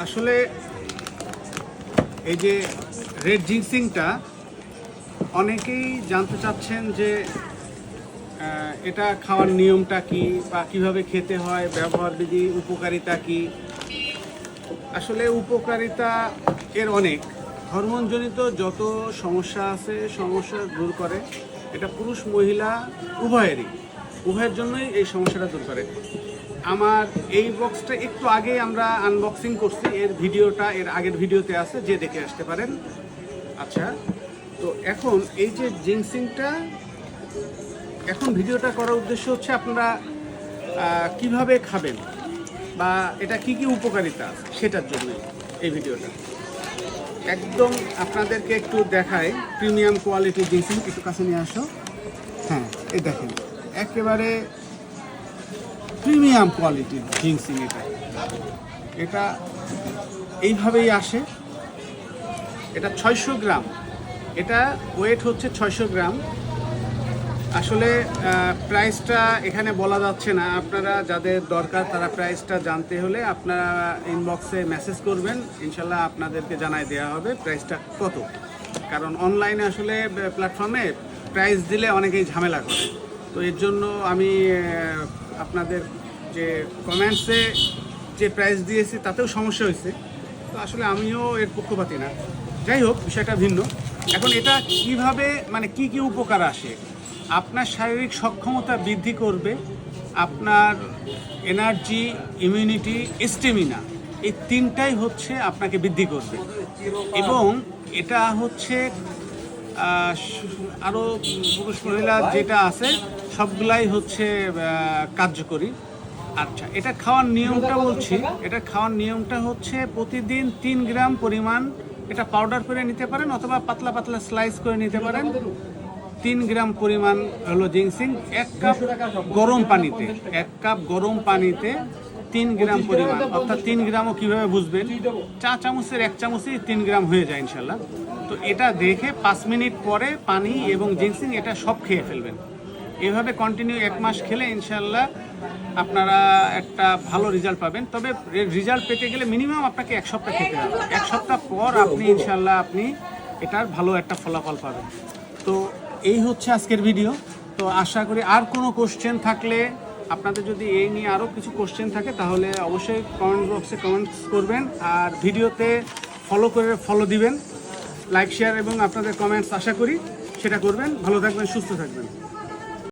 আসলে এই যে রেড জিনসিংটা অনেকেই জানতে চাচ্ছেন যে এটা খাওয়ার নিয়মটা কি বা কিভাবে খেতে হয়, ব্যবহার বিধি, উপকারিতা কি। আসলে উপকারিতা এর অনেক, হরমোনজনিত যত সমস্যা আছে সমস্যা দূর করে। এটা পুরুষ মহিলা উভয়ের জন্যই এই সমস্যাটা দূর করে। আমার এই বক্সটা একটু আগে আমরা আনবক্সিং করছি, এর ভিডিওটা এর আগের ভিডিওতে আছে, যে দেখে আসতে পারেন। আচ্ছা, তো এখন এই যে জিনসিংটা, এখন ভিডিওটা করার উদ্দেশ্য হচ্ছে আপনারা কিভাবে খাবেন বা এটা কি কি উপকারিতা আছে সেটার জন্য এই ভিডিওটা। একদম আপনাদেরকে একটু দেখায় প্রিমিয়াম কোয়ালিটি জিনসিং। একটু কাছে নিয়ে আসো। হ্যাঁ, এই দেখেন একেবারে প্রিমিয়াম কোয়ালিটির জিনসিং। এটা এইভাবেই আসে। এটা 600 গ্রাম, এটা ওয়েট হচ্ছে 600 গ্রাম। আসলে প্রাইসটা এখানে বলা যাচ্ছে না, আপনারা যাদের দরকার তারা প্রাইসটা জানতে হলে আপনারা ইনবক্সে মেসেজ করবেন, ইনশাল্লাহ আপনাদেরকে জানায় দেওয়া হবে প্রাইসটা কত। কারণ অনলাইনে আসলে প্ল্যাটফর্মে প্রাইস দিলে অনেকেই ঝামেলা করে, তো এর জন্য আমি আপনাদের যে কমেন্টসে যে প্রাইস দিয়েছি তাতেও সমস্যা হয়েছে, তো আসলে আমিও এর পক্ষপাতী না। যাই হোক, বিষয়টা ভিন্ন। এখন এটা কিভাবে, মানে কি কি উপকার আসে, আপনার শারীরিক সক্ষমতা বৃদ্ধি করবে, আপনার এনার্জি, ইমিউনিটি, স্টেমিনা, এই তিনটাই হচ্ছে আপনাকে বৃদ্ধি করবে। এবং এটা হচ্ছে আরও পুরুষ মহিলা যেটা আছে সবগুলাই হচ্ছে কার্যকরী। আচ্ছা, এটা খাওয়ার নিয়মটা বলছি। এটা খাওয়ার নিয়মটা হচ্ছে প্রতিদিন 3 গ্রাম পরিমাণ এটা পাউডার করে নিতে পারেন অথবা পাতলা পাতলা স্লাইস করে নিতে পারেন। 3 গ্রাম পরিমাণ হলো জিনসিং। 1 কাপ গরম পানিতে 3 গ্রাম পরিমাণ, অর্থাৎ 3 গ্রামও কীভাবে বুঝবেন, চা চামচের 1 চামচই 3 গ্রাম হয়ে যায় ইনশাল্লাহ। তো এটা দেখে 5 মিনিট পরে পানি এবং জিনসিং এটা সব খেয়ে ফেলবেন। এভাবে কন্টিনিউ 1 মাস খেলে ইনশাল্লাহ আপনারা একটা ভালো রেজাল্ট পাবেন। তবে রেজাল্ট পেতে গেলে মিনিমাম আপনাকে 1 সপ্তাহ খেতে হবে। 1 সপ্তাহ পর আপনি ইনশাল্লাহ আপনি এটার ভালো একটা ফলাফল পাবেন। তো এই হচ্ছে আজকের ভিডিও। তো আশা করি আর কোনো কোশ্চেন থাকলে, আপনাদের যদি এই নিয়ে আরও কিছু কোশ্চেন থাকে তাহলে অবশ্যই কমেন্ট বক্সে কমেন্টস করবেন। আর ভিডিওতে ফলো দিবেন, লাইক শেয়ার এবং আপনাদের কমেন্টস আশা করি সেটা করবেন। ভালো থাকবেন, সুস্থ থাকবেন।